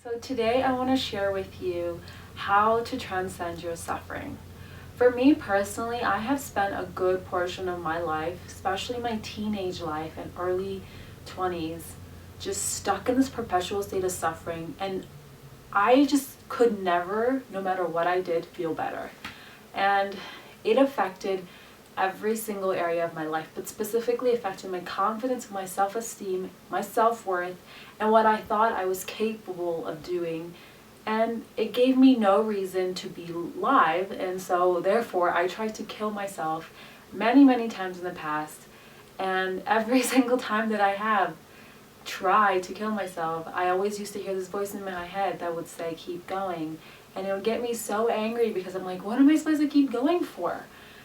So today I want to share with you how to transcend your suffering. For me personally, I have spent a good portion of my life, especially my teenage life and early 20s, just stuck in this perpetual state of suffering, and I just could never, no matter what I did, feel better. And it affected every single area of my life, but specifically affected my confidence, my self-esteem, my self-worth, and what I thought I was capable of doing. And it gave me no reason to be alive, and so therefore I tried to kill myself many times in the past. And every single time that I have tried to kill myself, I always used to hear this voice in my head that would say, keep going. And it would get me so angry because I'm like, what am I supposed to keep going for?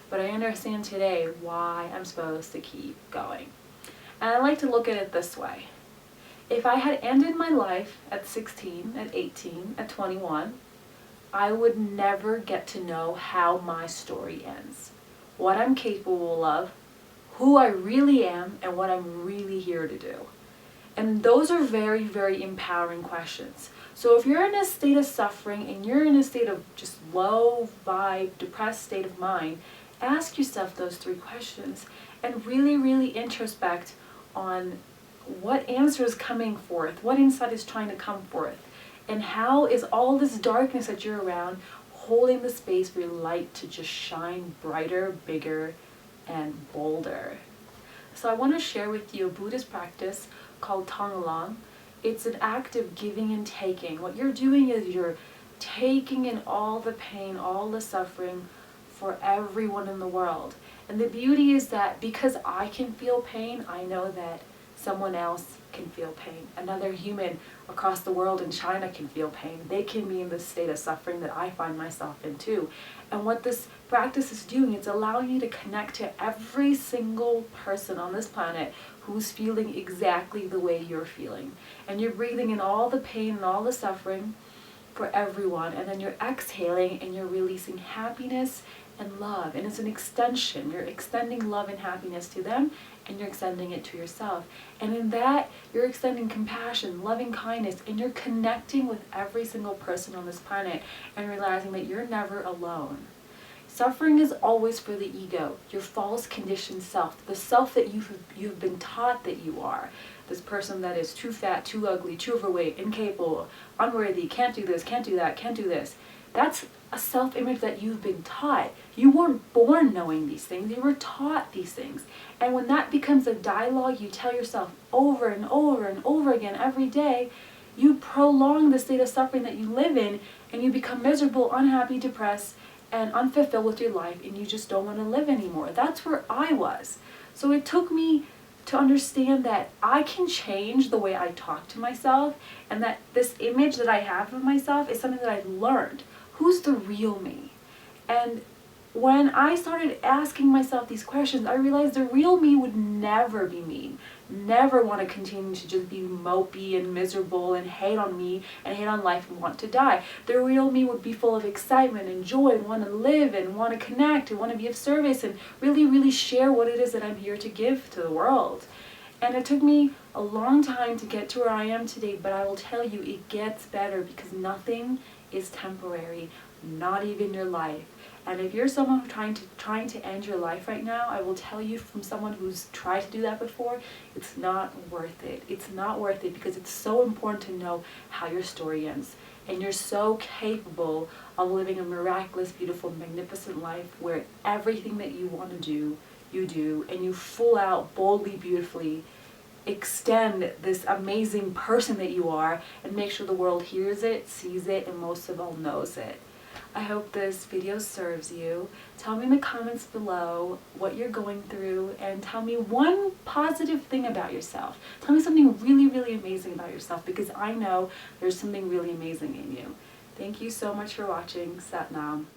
But I understand today why I'm supposed to keep going. And I like to look at it this way. If I had ended my life at 16, at 18, at 21, I would never get to know how my story ends, what I'm capable of, who I really am, and what I'm really here to do. And those are very empowering questions. So if you're in a state of suffering and you're in a state of just low vibe, depressed state of mind, ask yourself those three questions and really introspect on what answer is coming forth, what insight is trying to come forth, and how is all this darkness that you're around holding the space for your light to just shine brighter, bigger, and bolder. So I want to share with you a Buddhist practice called Tonglang. It's an act of giving and taking. What you're doing is you're taking in all the pain, all the suffering for everyone in the world. And the beauty is that because I can feel pain, I know that someone else can feel pain. Another human across the world in China can feel pain. They can be in this state of suffering that I find myself in too. And what this practice is doing, it's allowing you to connect to every single person on this planet who's feeling exactly the way you're feeling. And you're breathing in all the pain and all the suffering for everyone, and then you're exhaling and you're releasing happiness and love. And it's an extension. You're extending love and happiness to them, and you're extending it to yourself. And in that, you're extending compassion, loving kindness, and you're connecting with every single person on this planet and realizing that you're never alone. Suffering is always for the ego, your false conditioned self, the self that you've been taught that you are. This person that is too fat, too ugly, too overweight, incapable, unworthy, can't do this, can't do that, can't do this. That's a self-image that you've been taught. You weren't born knowing these things, you were taught these things. And when that becomes a dialogue you tell yourself over and over again every day, you prolong the state of suffering that you live in, and you become miserable, unhappy, depressed, and unfulfilled with your life, and you just don't want to live anymore. That's where I was. So it took me to understand that I can change the way I talk to myself, and that this image that I have of myself is something that I've learned. Who's the real me? And when I started asking myself these questions, I realized the real me would never be mean, never want to continue to just be mopey and miserable and hate on me and hate on life and want to die. The real me would be full of excitement and joy and want to live and want to connect and want to be of service and really share what it is that I'm here to give to the world. And it took me a long time to get to where I am today, but I will tell you it gets better because nothing is temporary, not even your life. And if you're someone trying to end your life right now, I will tell you from someone who's tried to do that before, it's not worth it. It's not worth it because it's so important to know how your story ends. And you're so capable of living a miraculous, beautiful, magnificent life where everything that you want to do, you do, and you full out, boldly, beautifully extend this amazing person that you are and make sure the world hears it, sees it, and most of all knows it. I hope this video serves you. Tell me in the comments below what you're going through, and tell me one positive thing about yourself. Tell me something really amazing about yourself, because I know there's something really amazing in you. Thank you so much for watching. Sat Nam.